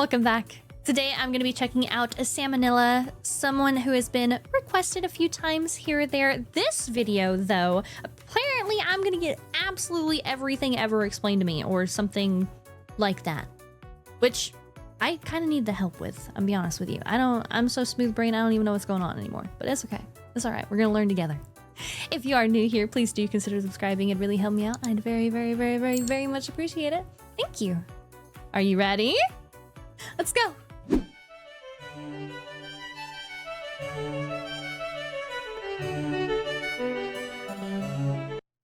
Welcome back. Today I'm going to be checking out a Salmonella, someone who has been requested a few times here or there. This video, though, apparently I'm going to get absolutely everything ever explained to me or something like that, which I kind of need the help with, I'll be honest with you. I'm so smooth brain, I don't even know what's going on anymore, but it's okay. It's all right. We're going to learn together. If you are new here, please do consider subscribing. It'd really help me out. I'd very much appreciate it. Thank you. Are you ready? Let's go.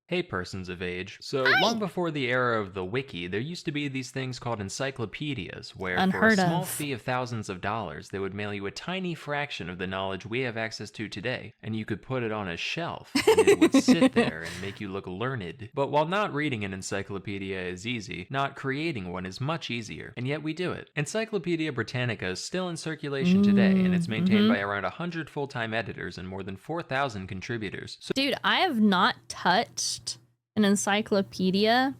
Hey persons of age. So Hi. long before the era of the wiki, there used to be these things called encyclopedias, where for a Unheard small of. fee of thousands of dollars, they would mail you a tiny fraction of the knowledge we have access to today, and you could put it on a shelf, and it would sit there and make you look learned. But while not reading an encyclopedia is easy, not creating one is much easier, and yet we do it. Encyclopedia Britannica is still in circulation today, and it's maintained by around 100 full-time editors and more than 4,000 contributors. So Dude, I have not touched an encyclopedia.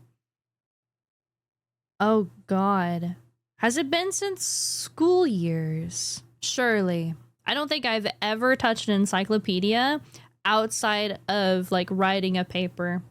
Oh God. Has it been since school years? Surely. I don't think I've ever touched an encyclopedia outside of like writing a paper.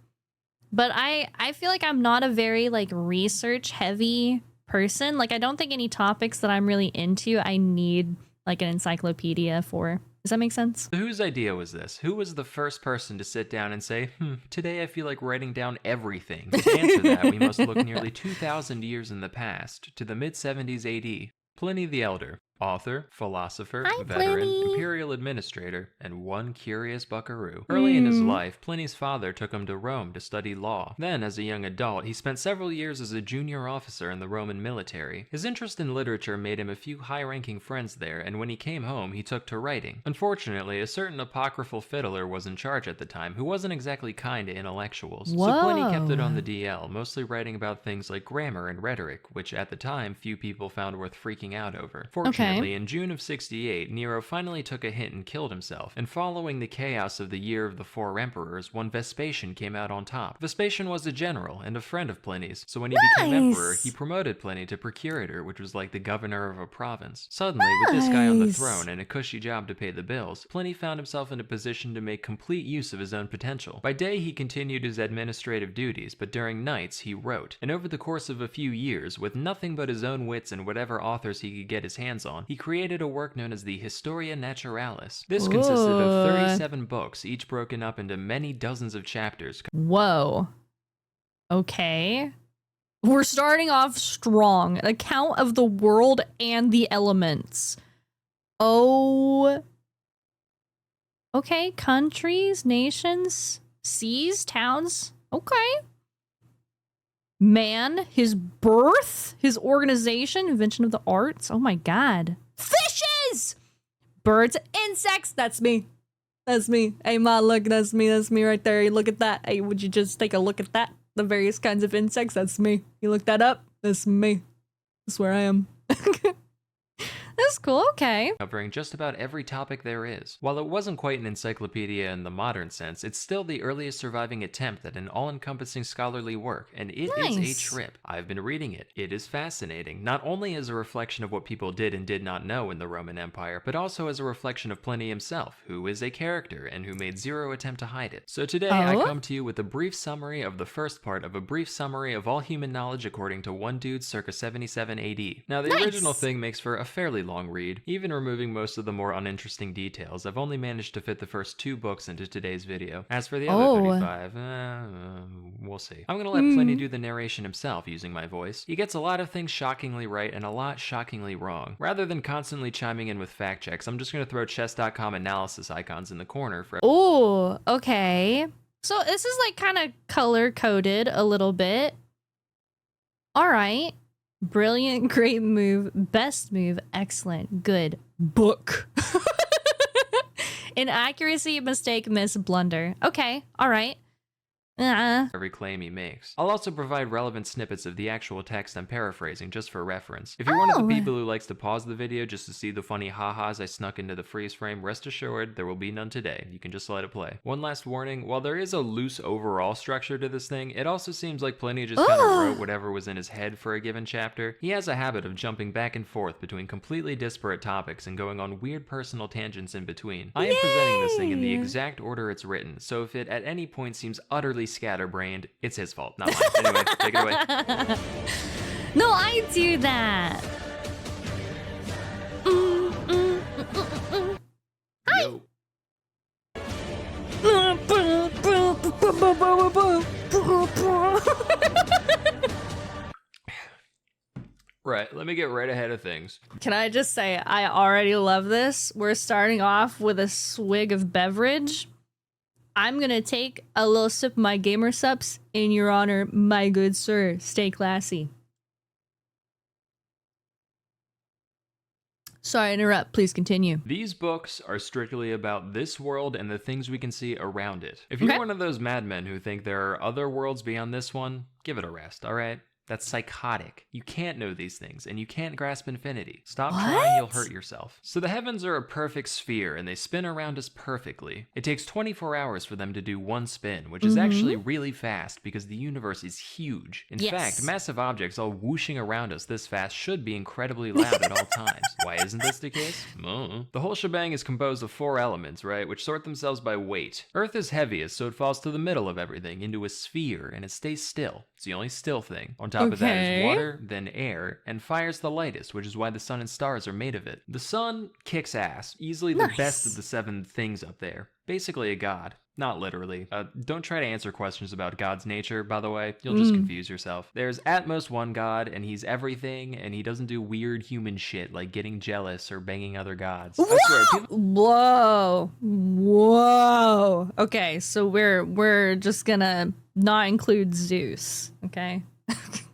But I feel like I'm not a very like research heavy person. Like I don't think any topics that I'm really into I need like an encyclopedia for. Does that make sense? whose idea was this? Who was the first person to sit down and say, today I feel like writing down everything? To answer that, we must look nearly 2,000 years in the past, to the mid-70s AD. Pliny the Elder, author, philosopher, Hi, veteran, Pliny. imperial administrator, and one curious buckaroo. Early in his life, Pliny's father took him to Rome to study law. Then, as a young adult, he spent several years as a junior officer in the Roman military. His interest in literature made him a few high-ranking friends there, and when he came home, he took to writing. Unfortunately, a certain apocryphal fiddler was in charge at the time, who wasn't exactly kind to intellectuals. So Pliny kept it on the DL, mostly writing about things like grammar and rhetoric, which at the time few people found worth freaking out over. Fortunately, in June of 68, Nero finally took a hint and killed himself, and following the chaos of the Year of the Four Emperors, one Vespasian came out on top. Vespasian was a general and a friend of Pliny's, so when he became emperor, he promoted Pliny to procurator, which was like the governor of a province. Suddenly, with this guy on the throne and a cushy job to pay the bills, Pliny found himself in a position to make complete use of his own potential. By day, he continued his administrative duties, but during nights, he wrote. And over the course of a few years, with nothing but his own wits and whatever authors he could get his hands on, he created a work known as the Historia Naturalis. This consisted of 37 books, each broken up into many dozens of chapters. Whoa. Okay. We're starting off strong. An account of the world and the elements. Oh. Okay. Countries, nations, seas, towns. Okay. Man, his birth, his organization, invention of the arts. Oh my God. Fishes! Birds, insects. That's me. That's me. Hey, Ma, look, that's me. That's me right there. You look at that. Hey, would you just take a look at that? The various kinds of insects. That's me. You look that up? That's me. That's where I am. That's cool. Okay. Covering just about every topic there is. While it wasn't quite an encyclopedia in the modern sense, it's still the earliest surviving attempt at an all-encompassing scholarly work, and it is a trip. I've been reading it. It is fascinating, not only as a reflection of what people did and did not know in the Roman Empire, but also as a reflection of Pliny himself, who is a character and who made zero attempt to hide it. So today I come to you with a brief summary of the first part of a brief summary of all human knowledge according to one dude circa 77 AD. Now the original thing makes for a fairly long read. Even removing most of the more uninteresting details, I've only managed to fit the first 2 books into today's video. As for the other 35, we'll see. I'm gonna let Pliny do the narration himself using my voice. He gets a lot of things shockingly right and a lot shockingly wrong. Rather than constantly chiming in with fact checks, I'm just gonna throw chess.com analysis icons in the corner for— Oh, okay. So this is like kind of color coded a little bit. All right. Brilliant, great move, best move, excellent, good, book. Inaccuracy, mistake, miss, blunder. Okay, all right. every claim he makes. I'll also provide relevant snippets of the actual text I'm paraphrasing just for reference. If you're one of the people who likes to pause the video just to see the funny ha-has I snuck into the freeze frame, rest assured there will be none today. You can just let it play. One last warning, while there is a loose overall structure to this thing, it also seems like Pliny just kind of wrote whatever was in his head for a given chapter. He has a habit of jumping back and forth between completely disparate topics and going on weird personal tangents in between. I am presenting this thing in the exact order it's written, so if it at any point seems utterly scatterbrained, it's his fault, not mine. Anyway, take it away. No, I do that. Yo. Right, let me get right ahead of things. Can I just say, I already love this. We're starting off with a swig of beverage. I'm gonna take a little sip of my gamer sups in your honor, my good sir. Stay classy. Sorry to interrupt, please continue. These books are strictly about this world and the things we can see around it. If you're one of those madmen who think there are other worlds beyond this one, give it a rest, alright? That's psychotic. You can't know these things, and you can't grasp infinity. Stop trying, you'll hurt yourself. So the heavens are a perfect sphere, and they spin around us perfectly. It takes 24 hours for them to do one spin, which is actually really fast because the universe is huge. In fact, massive objects all whooshing around us this fast should be incredibly loud at all times. Why isn't this the case? The whole shebang is composed of 4 elements, right, which sort themselves by weight. Earth is heaviest, so it falls to the middle of everything, into a sphere, and it stays still. It's the only still thing. On top of that is water, then air, and fire's the lightest, which is why the sun and stars are made of it. The sun kicks ass, easily the best of the 7 things up there. Basically a god. Not literally. Don't try to answer questions about God's nature, by the way. You'll just confuse yourself. There's at most one God, and he's everything, and he doesn't do weird human shit like getting jealous or banging other gods. I swear, Whoa. Whoa. Okay, so we're just gonna not include Zeus, okay?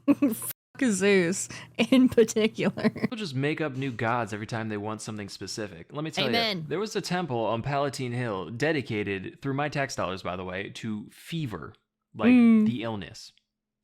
Fuck Zeus in particular. People just make up new gods every time they want something specific. Let me tell you, there was a temple on Palatine Hill dedicated, through my tax dollars by the way, to fever, like the illness.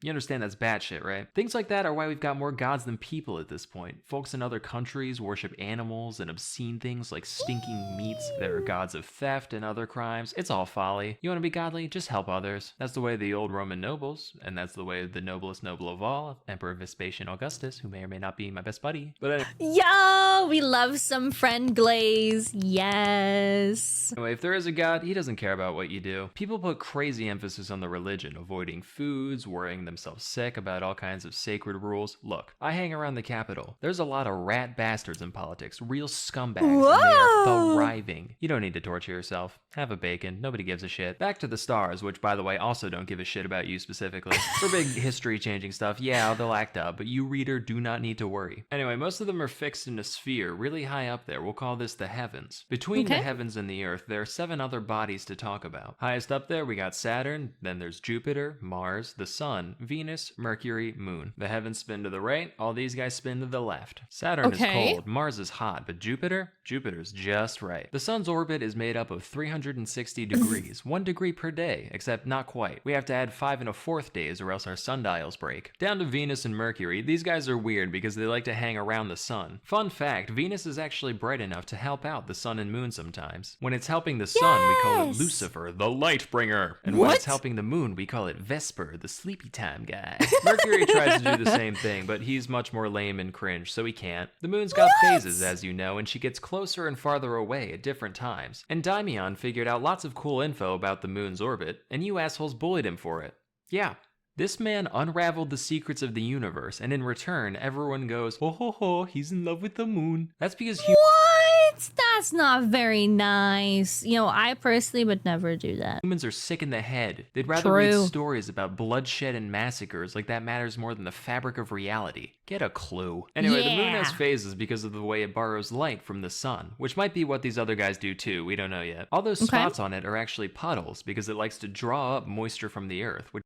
You understand that's bad shit, right? Things like that are why we've got more gods than people at this point. Folks in other countries worship animals and obscene things like stinking meats. There are gods of theft and other crimes. It's all folly. You want to be godly? Just help others. That's the way of the old Roman nobles, and that's the way of the noblest noble of all, Emperor Vespasian Augustus, who may or may not be my best buddy. But anyway. Yo, we love some friend glaze. Yes. Anyway, if there is a god, he doesn't care about what you do. People put crazy emphasis on the religion, avoiding foods, worrying themselves sick about all kinds of sacred rules. Look, I hang around the Capitol. There's a lot of rat bastards in politics, real scumbags, and they are thriving. You don't need to torture yourself. Have a bacon. Nobody gives a shit. Back to the stars, which, by the way, also don't give a shit about you specifically. For big history-changing stuff, yeah, they'll act up, but you, reader, do not need to worry. Anyway, most of them are fixed in a sphere really high up there. We'll call this the heavens. Between the heavens and the earth, there are 7 other bodies to talk about. Highest up there, we got Saturn, then there's Jupiter, Mars, the Sun, Venus, Mercury, Moon. The heavens spin to the right, all these guys spin to the left. Saturn is cold, Mars is hot, but Jupiter's just right. The sun's orbit is made up of 360 degrees, 1 degree per day, except not quite. We have to add 5 1/4 days or else our sundials break. Down to Venus and Mercury, these guys are weird because they like to hang around the sun. Fun fact, Venus is actually bright enough to help out the sun and moon sometimes. When it's helping the sun, we call it Lucifer, the light bringer. And when it's helping the moon, we call it Vesper, the sleepy time guy. Mercury tries to do the same thing, but he's much more lame and cringe, so he can't. The moon's got phases, as you know, and she gets closer and farther away at different times. And Daimion figured out lots of cool info about the moon's orbit, and you assholes bullied him for it. Yeah. This man unraveled the secrets of the universe, and in return, everyone goes, ho ho ho, he's in love with the moon. That's because What? That's not very nice. You know, I personally would never do that. Humans are sick in the head. They'd rather read stories about bloodshed and massacres like that matters more than the fabric of reality. Get a clue. Anyway, the moon has phases because of the way it borrows light from the sun, which might be what these other guys do too, we don't know yet. All those spots on it are actually puddles because it likes to draw up moisture from the earth, which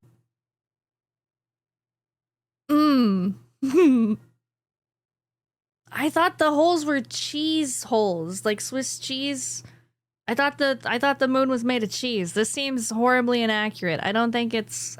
I thought the holes were cheese holes, like Swiss cheese. I thought the moon was made of cheese. This seems horribly inaccurate. I don't think it's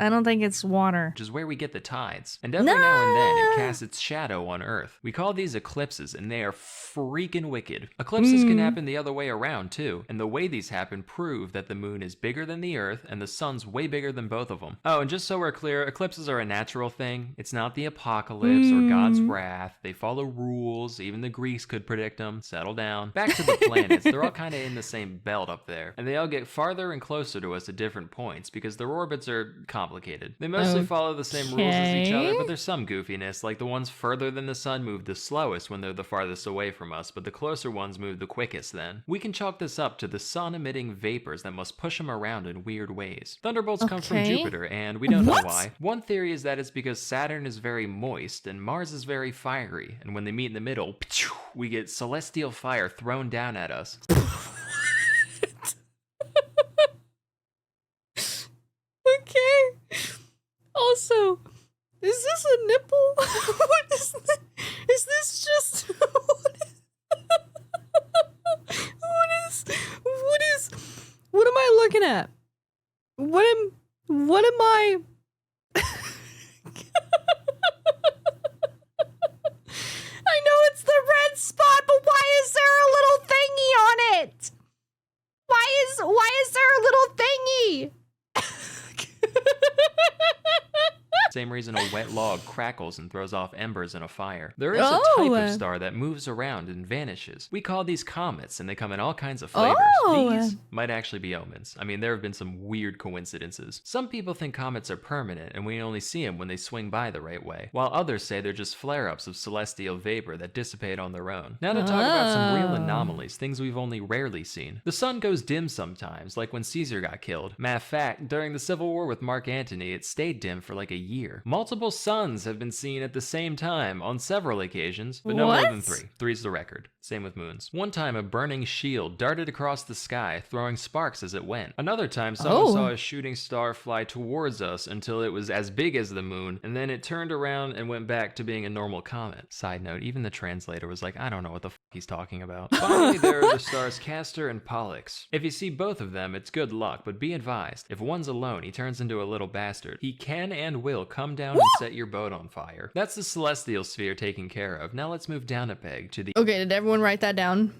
water. Which is where we get the tides. And every now and then it casts its shadow on Earth. We call these eclipses, and they are freaking wicked. Eclipses can happen the other way around too, and the way these happen prove that the moon is bigger than the Earth and the sun's way bigger than both of them. Oh, and just so we're clear, eclipses are a natural thing. It's not the apocalypse or God's wrath. They follow rules. Even the Greeks could predict them. Settle down. Back to the planets. They're all kind of in the same belt up there, and they all get farther and closer to us at different points because their orbits are complicated. They mostly follow the same rules as each other, but there's some goofiness, like the ones further than the sun move the slowest when they're the farthest away from us, but the closer ones move the quickest then. We can chalk this up to the sun emitting vapors that must push them around in weird ways. Thunderbolts come from Jupiter, and we don't know why. One theory is that it's because Saturn is very moist and Mars is very fiery, and when they meet in the middle, we get celestial fire thrown down at us. Okay. Also, is this a nipple? What is this? Is this just what am I looking at? What am I I know it's the red spot, but why is there a little thingy on it? Why is there a little thingy? Same reason a wet log crackles and throws off embers in a fire. There is a type of star that moves around and vanishes. We call these comets, and they come in all kinds of flavors. These might actually be omens. I mean, there have been some weird coincidences. Some people think comets are permanent, and we only see them when they swing by the right way, while others say they're just flare-ups of celestial vapor that dissipate on their own. Now to talk about some real anomalies, things we've only rarely seen. The sun goes dim sometimes, like when Caesar got killed. Matter of fact, during the Civil War with Mark Antony, it stayed dim for like a year. Multiple suns have been seen at the same time on several occasions, but no more than 3. 3's the record. Same with moons. One time, a burning shield darted across the sky, throwing sparks as it went. Another time, someone saw a shooting star fly towards us until it was as big as the moon, and then it turned around and went back to being a normal comet. Side note, even the translator was like, I don't know what the f he's talking about. Finally, there are the stars Castor and Pollux. If you see both of them, it's good luck, but be advised, if one's alone, he turns into a little bastard. He can and will come down and set your boat on fire. That's the celestial sphere taken care of. Now let's move down a peg to the... Okay, did everyone write that down?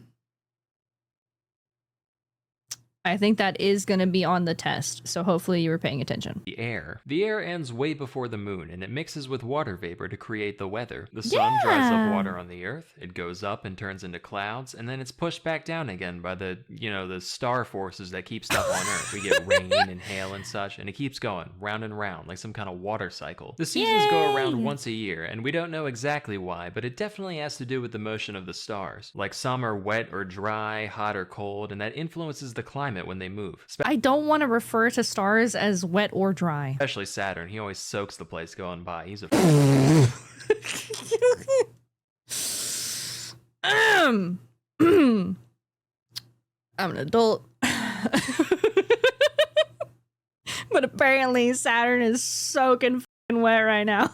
I think that is going to be on the test, so hopefully you were paying attention. The air. The air ends way before the moon, and it mixes with water vapor to create the weather. The sun dries up water on the earth, it goes up and turns into clouds, and then it's pushed back down again by the, the star forces that keep stuff on Earth. We get rain and hail and such, and it keeps going, round and round, like some kind of water cycle. The seasons go around once a year, and we don't know exactly why, but it definitely has to do with the motion of the stars. Like some are wet or dry, hot or cold, and that influences the climate when they move. I don't want to refer to stars as wet or dry. Especially Saturn. He always soaks the place going by. He's a... I'm an adult. But apparently Saturn is soaking f***ing wet right now.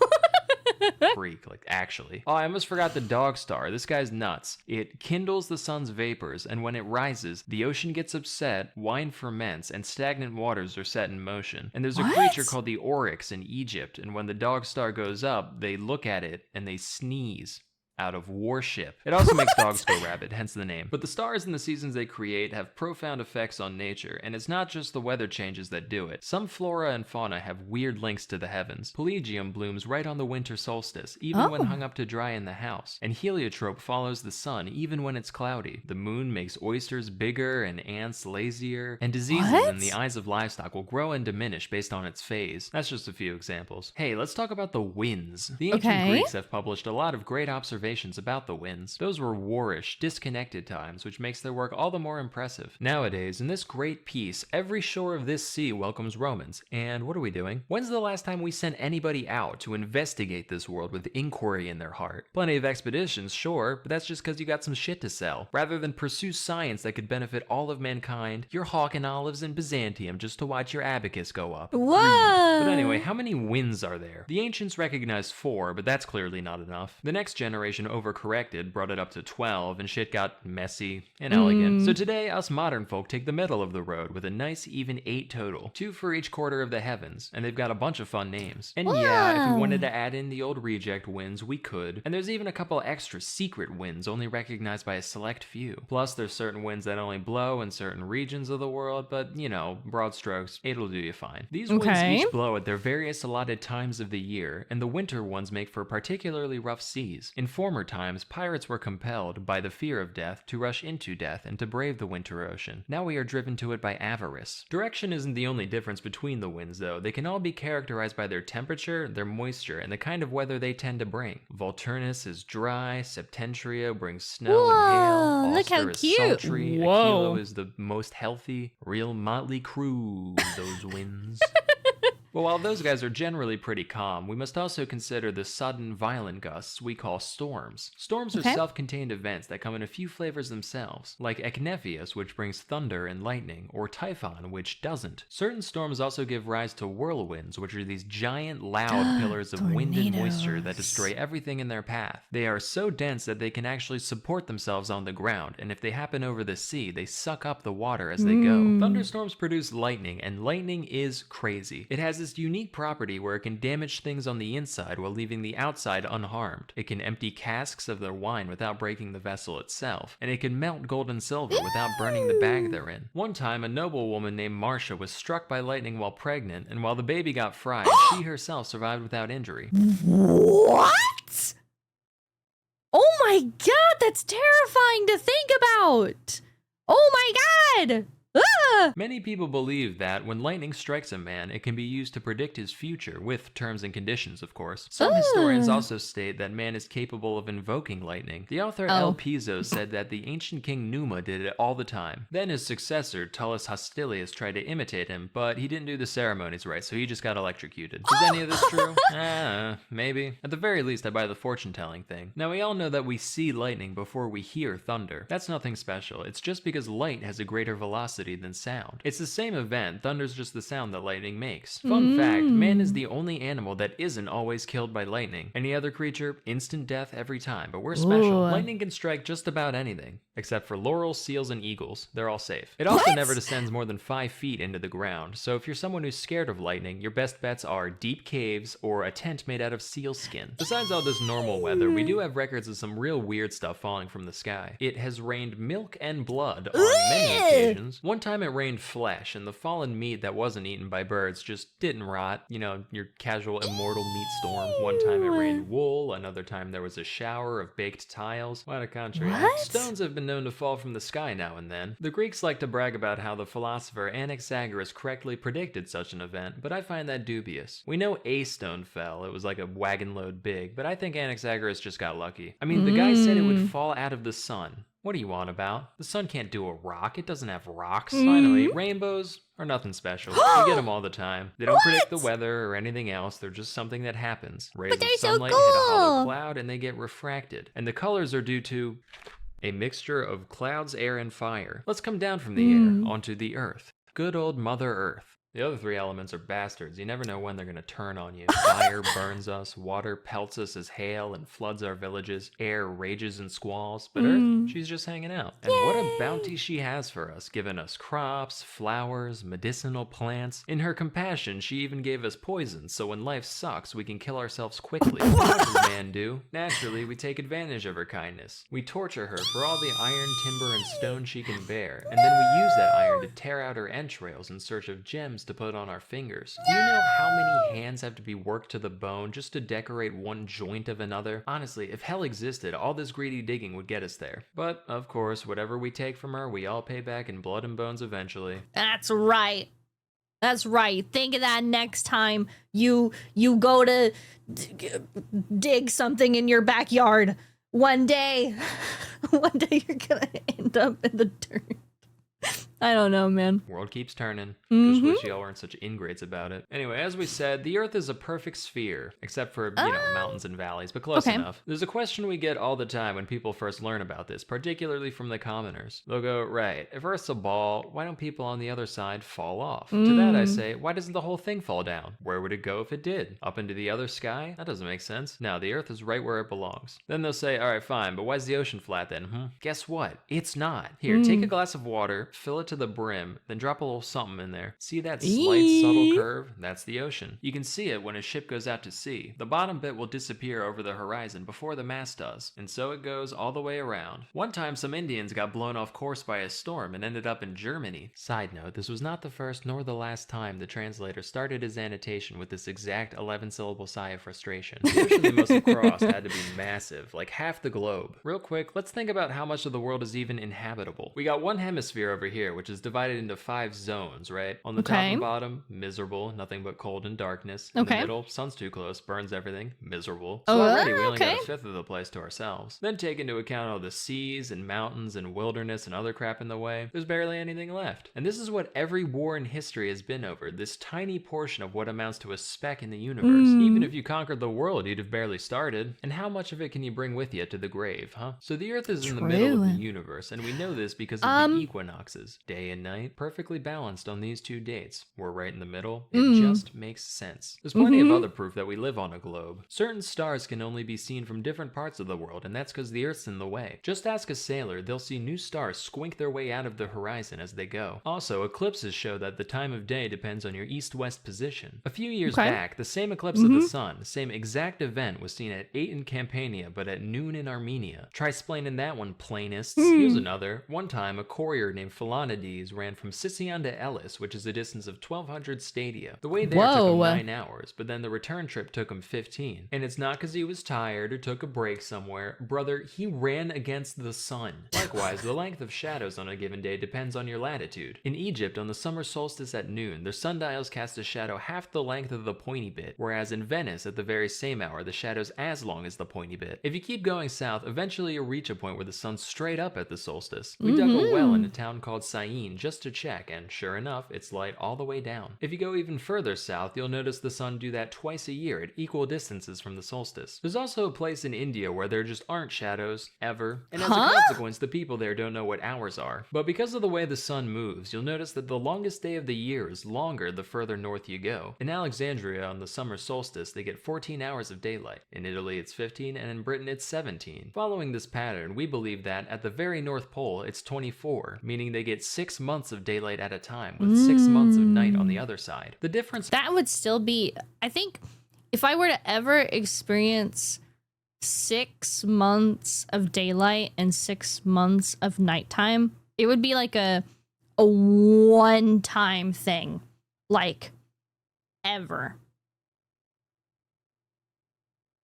Freak, like actually. Oh, I almost forgot the dog star. This guy's nuts. It kindles the sun's vapors, and when it rises, the ocean gets upset, wine ferments, and stagnant waters are set in motion. And there's a creature called the oryx in Egypt, and when the dog star goes up, they look at it and they sneeze out of worship. It also makes dogs go rabid, hence the name. But the stars and the seasons they create have profound effects on nature, and it's not just the weather changes that do it. Some flora and fauna have weird links to the heavens. Pelagium blooms right on the winter solstice, even when hung up to dry in the house. And heliotrope follows the sun, even when it's cloudy. The moon makes oysters bigger and ants lazier, and diseases in the eyes of livestock will grow and diminish based on its phase. That's just a few examples. Hey, let's talk about the winds. The ancient Greeks have published a lot of great observations about the winds. Those were warish, disconnected times, which makes their work all the more impressive. Nowadays, in this great peace, every shore of this sea welcomes Romans. And what are we doing? When's the last time we sent anybody out to investigate this world with inquiry in their heart? Plenty of expeditions, sure, but that's just because you got some shit to sell. Rather than pursue science that could benefit all of mankind, you're hawking olives in Byzantium just to watch your abacus go up. Whoa! But anyway, how many winds are there? The ancients recognized 4, but that's clearly not enough. The next generation population overcorrected, brought it up to 12, and shit got messy and elegant. So today, us modern folk take the middle of the road with a nice even 8 total, 2 for each quarter of the heavens, and they've got a bunch of fun names. And yeah, if we wanted to add in the old reject winds, we could. And there's even a couple extra secret winds only recognized by a select few. Plus, there's certain winds that only blow in certain regions of the world, but you know, broad strokes, it'll do you fine. These winds each blow at their various allotted times of the year, and the winter ones make for particularly rough seas. In former times, pirates were compelled, by the fear of death, to rush into death and to brave the winter ocean. Now we are driven to it by avarice. Direction isn't the only difference between the winds, though. They can all be characterized by their temperature, their moisture, and the kind of weather they tend to bring. Volturnus is dry, Septentria brings snow and hail, Look how Auster is cute. sultry, Aquilo is the most healthy, real motley crew, those winds. But while those guys are generally pretty calm, we must also consider the sudden, violent gusts we call storms. Storms are self-contained events that come in a few flavors themselves, like Eknephius, which brings thunder and lightning, or Typhon, which doesn't. Certain storms also give rise to whirlwinds, which are these giant, loud pillars of wind and moisture that destroy everything in their path. They are so dense that they can actually support themselves on the ground, and if they happen over the sea, they suck up the water as they go. Thunderstorms produce lightning, and lightning is crazy. It has this unique property where it can damage things on the inside while leaving the outside unharmed. It can empty casks of their wine without breaking the vessel itself, and it can melt gold and silver without burning the bag they're in. One time, a noblewoman named Marcia was struck by lightning while pregnant, and while the baby got fried, she herself survived without injury. What? Oh my god, that's terrifying to think about! Oh my god! Many people believe that when lightning strikes a man, it can be used to predict his future, with terms and conditions, of course. Some historians also state that man is capable of invoking lightning. The author El Piso said that the ancient king Numa did it all the time. Then his successor, Tullus Hostilius, tried to imitate him, but he didn't do the ceremonies right, so he just got electrocuted. Is any of this true? Maybe. At the very least, I buy the fortune-telling thing. Now, we all know that we see lightning before we hear thunder. That's nothing special. It's just because light has a greater velocity than sound. It's the same event, thunder's just the sound that lightning makes. Fun fact, man is the only animal that isn't always killed by lightning. Any other creature, instant death every time, but we're special. Lightning can strike just about anything, except for laurels, seals, and eagles. They're all safe. It also never descends more than 5 feet into the ground, so if you're someone who's scared of lightning, your best bets are deep caves or a tent made out of seal skin. Besides all this normal weather, we do have records of some real weird stuff falling from the sky. It has rained milk and blood on many occasions. One time it rained flesh, and the fallen meat that wasn't eaten by birds just didn't rot. You know, your casual immortal meat storm. One time it rained wool, another time there was a shower of baked tiles. What a country. Stones have been known to fall from the sky now and then. The Greeks like to brag about how the philosopher Anaxagoras correctly predicted such an event, but I find that dubious. We know a stone fell, it was like a wagon load big, but I think Anaxagoras just got lucky. I mean, the guy said it would fall out of the sun. What are you on about? The sun can't do a rock. It doesn't have rocks. Finally, rainbows are nothing special. You get them all the time. They don't predict the weather or anything else. They're just something that happens. Rays of sunlight hit a hollow cloud and they get refracted. And the colors are due to a mixture of clouds, air, and fire. Let's come down from the air onto the earth. Good old Mother Earth. The other 3 elements are bastards. You never know when they're gonna turn on you. Fire burns us, water pelts us as hail and floods our villages, air rages in squalls, but Earth, she's just hanging out. And what a bounty she has for us, giving us crops, flowers, medicinal plants. In her compassion, she even gave us poison, so when life sucks, we can kill ourselves quickly. What does man do? Naturally, we take advantage of her kindness. We torture her for all the iron, timber, and stone she can bear, and then we use that iron to tear out her entrails in search of gems to put on our fingers. Do you know how many hands have to be worked to the bone just to decorate one joint of another? Honestly, if hell existed, all this greedy digging would get us there. But, of course, whatever we take from her, we all pay back in blood and bones eventually. That's right. That's right. Think of that next time you go to dig something in your backyard. One day you're gonna end up in the dirt. I don't know, man. World keeps turning. Mm-hmm. Just wish y'all weren't such ingrates about it. Anyway, as we said, the Earth is a perfect sphere, except for, mountains and valleys, but close enough. There's a question we get all the time when people first learn about this, particularly from the commoners. They'll go, right, if Earth's a ball, why don't people on the other side fall off? To that I say, why doesn't the whole thing fall down? Where would it go if it did? Up into the other sky? That doesn't make sense. No, the Earth is right where it belongs. Then they'll say, all right, fine, but why is the ocean flat then? Guess what? It's not. Here, take a glass of water, fill it to the brim, then drop a little something in there. See that slight subtle curve? That's the ocean. You can see it when a ship goes out to sea. The bottom bit will disappear over the horizon before the mast does, and so it goes all the way around. One time some Indians got blown off course by a storm and ended up in Germany. Side note, this was not the first nor the last time the translator started his annotation with this exact 11-syllable sigh of frustration. The ocean they must have crossed had to be massive, like half the globe. Real quick, let's think about how much of the world is even inhabitable. We got one hemisphere over here, which is divided into 5 zones, right? On the top and bottom, miserable, nothing but cold and darkness. In the middle, sun's too close, burns everything, miserable. So already we only got a fifth of the place to ourselves. Then take into account all the seas and mountains and wilderness and other crap in the way, there's barely anything left. And this is what every war in history has been over, this tiny portion of what amounts to a speck in the universe. Even if you conquered the world, you'd have barely started. And how much of it can you bring with you to the grave, huh? So the Earth is in the middle of the universe, and we know this because of the equinoxes. Day and night, perfectly balanced on these 2 dates. We're right in the middle. It just makes sense. There's plenty of other proof that we live on a globe. Certain stars can only be seen from different parts of the world, and that's because the Earth's in the way. Just ask a sailor, they'll see new stars squink their way out of the horizon as they go. Also, eclipses show that the time of day depends on your east-west position. A few years back, the same eclipse of the sun, same exact event, was seen at 8 in Campania, but at noon in Armenia. Try explaining that one, planists. Here's another. One time, a courier named Philonides ran from Sicyon to Elis, which is a distance of 1,200 stadia. The way there took him 9 hours, but then the return trip took him 15. And it's not because he was tired or took a break somewhere. Brother, he ran against the sun. Likewise, the length of shadows on a given day depends on your latitude. In Egypt, on the summer solstice at noon, their sundials cast a shadow half the length of the pointy bit, whereas in Venice, at the very same hour, the shadow's as long as the pointy bit. If you keep going south, eventually you'll reach a point where the sun's straight up at the solstice. We dug a well in a town called Syene just to check, and sure enough, it's light all the way down. If you go even further south, you'll notice the sun do that twice a year at equal distances from the solstice. There's also a place in India where there just aren't shadows, ever, and as a consequence, the people there don't know what hours are. But because of the way the sun moves, you'll notice that the longest day of the year is longer the further north you go. In Alexandria, on the summer solstice, they get 14 hours of daylight. In Italy, it's 15, and in Britain, it's 17. Following this pattern, we believe that at the very North Pole, it's 24, meaning they get 6 months of daylight at a time, with 6 months of night on the other side. The difference— that would still be, I think, if I were to ever experience 6 months of daylight and 6 months of nighttime, it would be like a one-time thing, like ever.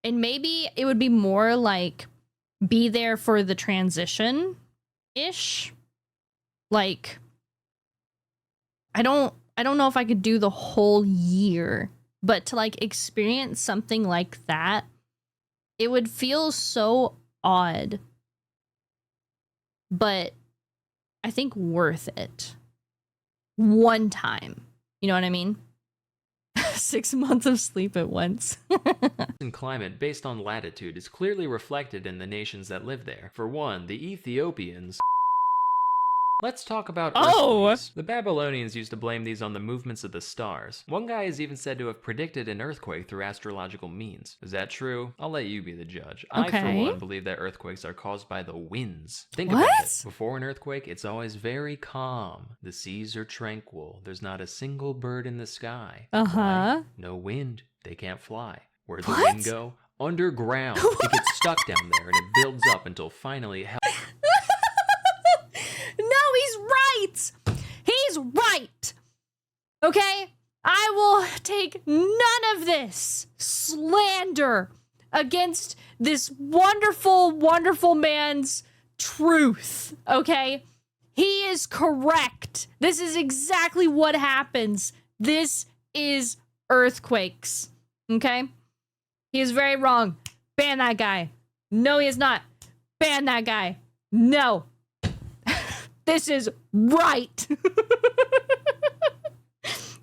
And maybe it would be more like be there for the transition-ish. Like, I don't know if I could do the whole year, but to like experience something like that, it would feel so odd, but I think worth it. One time. You know what I mean? 6 months of sleep at once. and climate based on latitude is clearly reflected in the nations that live there. For one, the Ethiopians— let's talk about earthquakes. The Babylonians used to blame these on the movements of the stars. One guy is even said to have predicted an earthquake through astrological means. Is that true? I'll let you be the judge. I, for one, believe that earthquakes are caused by the winds. Think about it. Before an earthquake, it's always very calm. The seas are tranquil. There's not a single bird in the sky. Why? No wind. They can't fly. Where'd the wind go? Underground. It gets stuck down there and it builds up until finally— He's right. Okay? I will take none of this slander against this wonderful, wonderful man's truth. Okay? He is correct. This is exactly what happens. This is earthquakes. Okay? He is very wrong. Ban that guy. No, he is not. Ban that guy. No. This is right.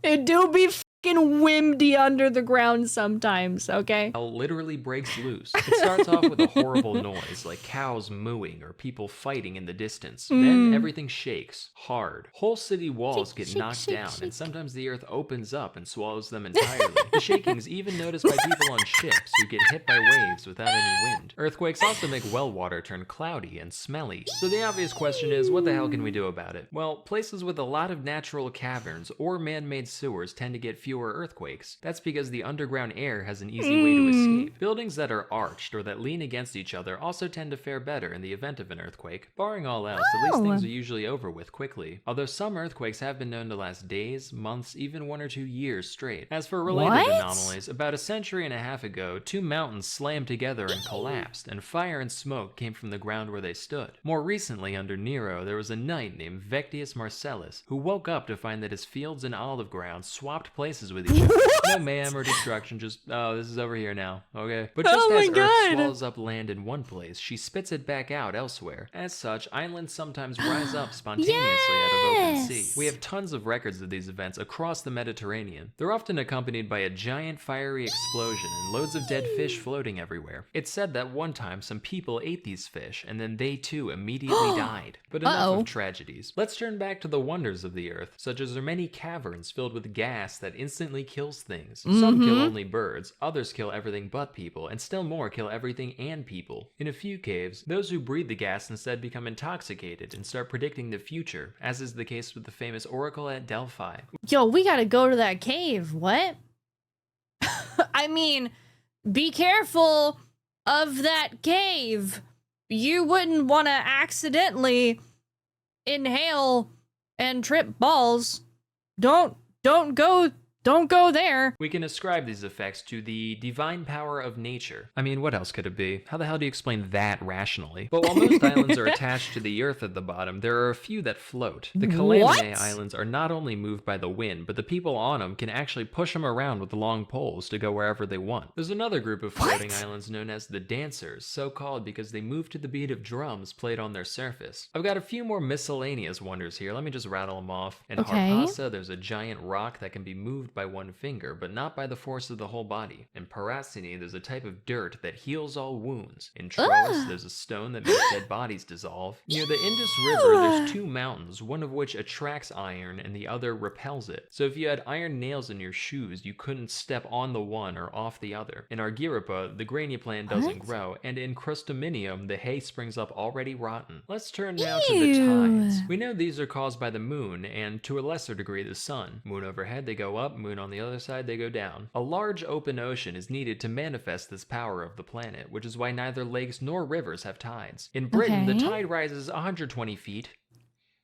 It do be fucking windy under the ground sometimes, okay? Hell literally breaks loose. It starts off with a horrible noise, like cows mooing or people fighting in the distance. Then everything shakes, hard. Whole city walls get knocked down, and sometimes the earth opens up and swallows them entirely. The shaking's even noticed by people on ships who get hit by waves without any wind. Earthquakes also make well water turn cloudy and smelly. So the obvious question is, what the hell can we do about it? Well, places with a lot of natural caverns or man-made sewers tend to get fewer earthquakes. That's because the underground air has an easy way to escape. Buildings that are arched or that lean against each other also tend to fare better in the event of an earthquake. Barring all else, at least things are usually over with quickly. Although some earthquakes have been known to last days, months, even 1 or 2 years straight. As for related anomalies, about a century and a half ago, 2 mountains slammed together and collapsed, and fire and smoke came from the ground where they stood. More recently, under Nero, there was a knight named Vectius Marcellus who woke up to find that his fields and olive grounds swapped places with each other. No mayhem or destruction, just, oh, this is over here now, okay? But just as Earth swallows up land in one place, she spits it back out elsewhere. As such, islands sometimes rise up spontaneously out of open sea. We have tons of records of these events across the Mediterranean. They're often accompanied by a giant fiery explosion and loads of dead fish floating everywhere. It's said that one time some people ate these fish, and then they too immediately died. But enough of tragedies. Let's turn back to the wonders of the Earth, such as there are many caverns filled with gas that instantly kills things. Some kill only birds, others kill everything but people, and still more kill everything and people. In a few caves, those who breathe the gas instead become intoxicated and start predicting the future, as is the case with the famous oracle at Delphi. Yo, we gotta go to that cave. What? I mean, be careful of that cave. You wouldn't want to accidentally inhale and trip balls. Don't go there. We can ascribe these effects to the divine power of nature. I mean, what else could it be? How the hell do you explain that rationally? But while most islands are attached to the earth at the bottom, there are a few that float. The Calamine Islands are not only moved by the wind, but the people on them can actually push them around with long poles to go wherever they want. There's another group of floating islands known as the Dancers, so called because they move to the beat of drums played on their surface. I've got a few more miscellaneous wonders here. Let me just rattle them off. In Harpassa, there's a giant rock that can be moved by one finger, but not by the force of the whole body. In Paracini, there's a type of dirt that heals all wounds. In Troas, there's a stone that makes dead bodies dissolve. Near the Indus River, there's 2 mountains, one of which attracts iron and the other repels it. So if you had iron nails in your shoes, you couldn't step on the one or off the other. In Argyripa, the grania plant doesn't grow, and in Crustuminium, the hay springs up already rotten. Let's turn now to the tides. We know these are caused by the moon, and to a lesser degree the sun. Moon overhead, they go up, moon on the other side, they go down. A large open ocean is needed to manifest this power of the planet, which is why neither lakes nor rivers have tides. In Britain, the tide rises 120 feet.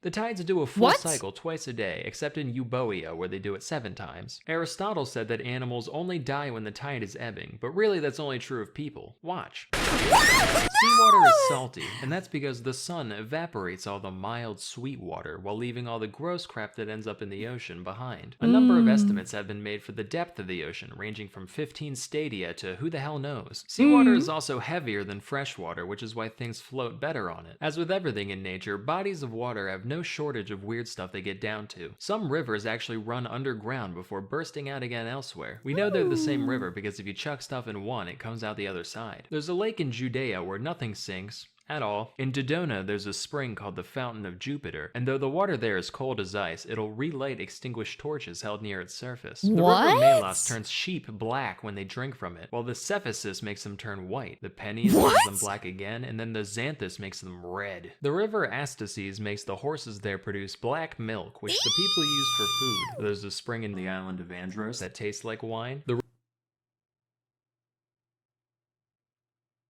The tides do a full cycle twice a day, except in Euboea, where they do it 7 times. Aristotle said that animals only die when the tide is ebbing, but really that's only true of people. Watch. Seawater is salty, and that's because the sun evaporates all the mild, sweet water while leaving all the gross crap that ends up in the ocean behind. A number of estimates have been made for the depth of the ocean, ranging from 15 stadia to who the hell knows. Seawater is also heavier than fresh water, which is why things float better on it. As with everything in nature, bodies of water have no shortage of weird stuff they get down to. Some rivers actually run underground before bursting out again elsewhere. We know they're the same river because if you chuck stuff in one, it comes out the other side. There's a lake in Judea where nothing sinks at all. In Dodona, there's a spring called the Fountain of Jupiter, and though the water there is cold as ice, it'll relight extinguished torches held near its surface. The river Melos turns sheep black when they drink from it, while the Cephasus makes them turn white. The Peneus turns them black again, and then the Xanthus makes them red. The river Astaces makes the horses there produce black milk, which the people use for food. There's a spring in the island of Andros that tastes like wine.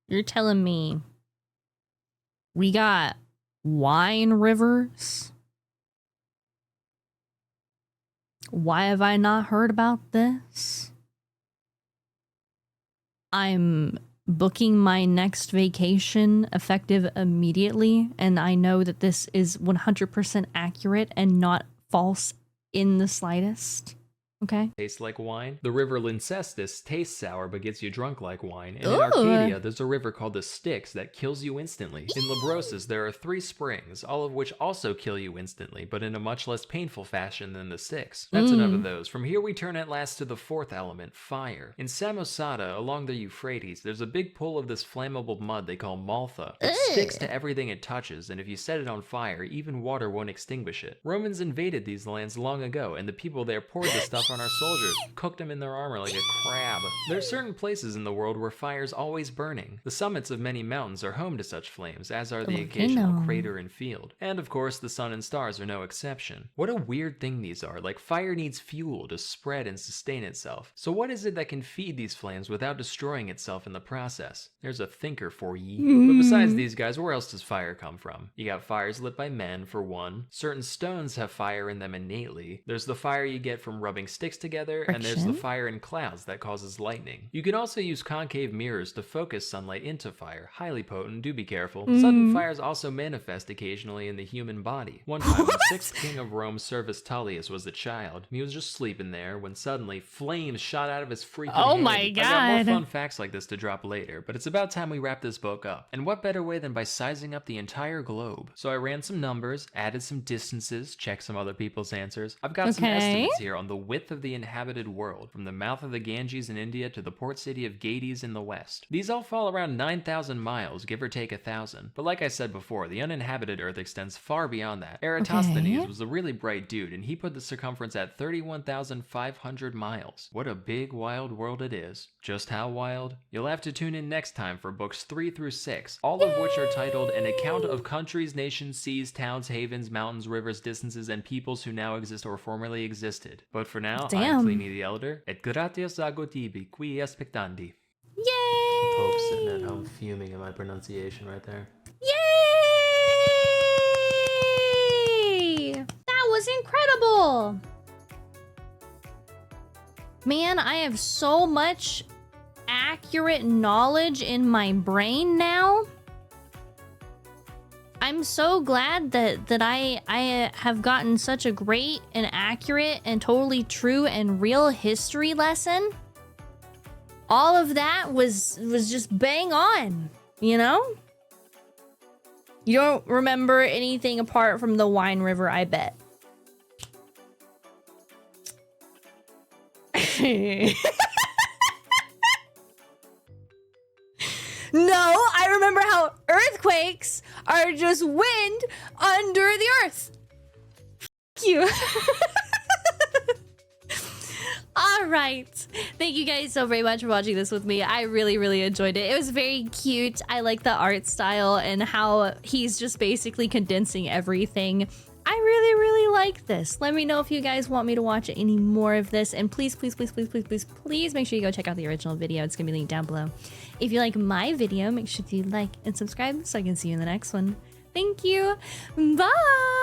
You're telling me we got wine rivers? Why have I not heard about this? I'm booking my next vacation effective immediately, and I know that this is 100% accurate and not false in the slightest. Okay. Tastes like wine. The river Lyncestis tastes sour but gets you drunk like wine. And in Ooh. Arcadia, there's a river called the Styx that kills you instantly. In Labrosis, there are 3 springs, all of which also kill you instantly, but in a much less painful fashion than the Styx. That's enough of those. From here we turn at last to the 4th element, fire. In Samosata, along the Euphrates, there's a big pool of this flammable mud they call maltha. It sticks to everything it touches, and if you set it on fire, even water won't extinguish it. Romans invaded these lands long ago, and the people there poured the stuff on our soldiers, cooked them in their armor like a crab. There are certain places in the world where fire's always burning. The summits of many mountains are home to such flames, as are the occasional crater and field. And of course, the sun and stars are no exception. What a weird thing these are. Like, fire needs fuel to spread and sustain itself. So what is it that can feed these flames without destroying itself in the process? There's a thinker for ye. But besides these guys, where else does fire come from? You got fires lit by men, for one. Certain stones have fire in them innately. There's the fire you get from rubbing sticks together, and there's the fire in clouds that causes lightning. You can also use concave mirrors to focus sunlight into fire. Highly potent, do be careful. Sudden fires also manifest occasionally in the human body. One time, the 6th king of Rome, Servius Tullius, was a child. He was just sleeping there when suddenly flames shot out of his freaking head. My God. I got more fun facts like this to drop later, but it's about time we wrap this book up. And what better way than by sizing up the entire globe? So I ran some numbers, added some distances, checked some other people's answers. I've got some estimates here on the width of the inhabited world, from the mouth of the Ganges in India to the port city of Gades in the west. These all fall around 9,000 miles, give or take 1,000. But like I said before, the uninhabited Earth extends far beyond that. Eratosthenes was a really bright dude, and he put the circumference at 31,500 miles. What a big, wild world it is. Just how wild? You'll have to tune in next time for books 3 through 6, all of which are titled An Account of Countries, Nations, Seas, Towns, Havens, Mountains, Rivers, Distances, and Peoples who now exist or formerly existed. But for now, I'm Pliny the Elder, et gratias ago tibi, qui aspectandi. Yay! Pope sitting at home fuming at my pronunciation right there. Yay! That was incredible! Man, I have so much accurate knowledge in my brain now. I'm so glad that I have gotten such a great and accurate and totally true and real history lesson. All of that was just bang on, you know? You don't remember anything apart from the wine river, I bet. No, I remember how earthquakes are just wind under the earth. F you. All right. Thank you guys so very much for watching this with me. I really, really enjoyed it. It was very cute. I like the art style and how he's just basically condensing everything. I really, really like this. Let me know if you guys want me to watch any more of this. And please, please, please, please, please, please, please make sure you go check out the original video. It's gonna be linked down below. If you like my video, make sure to like and subscribe so I can see you in the next one. Thank you. Bye.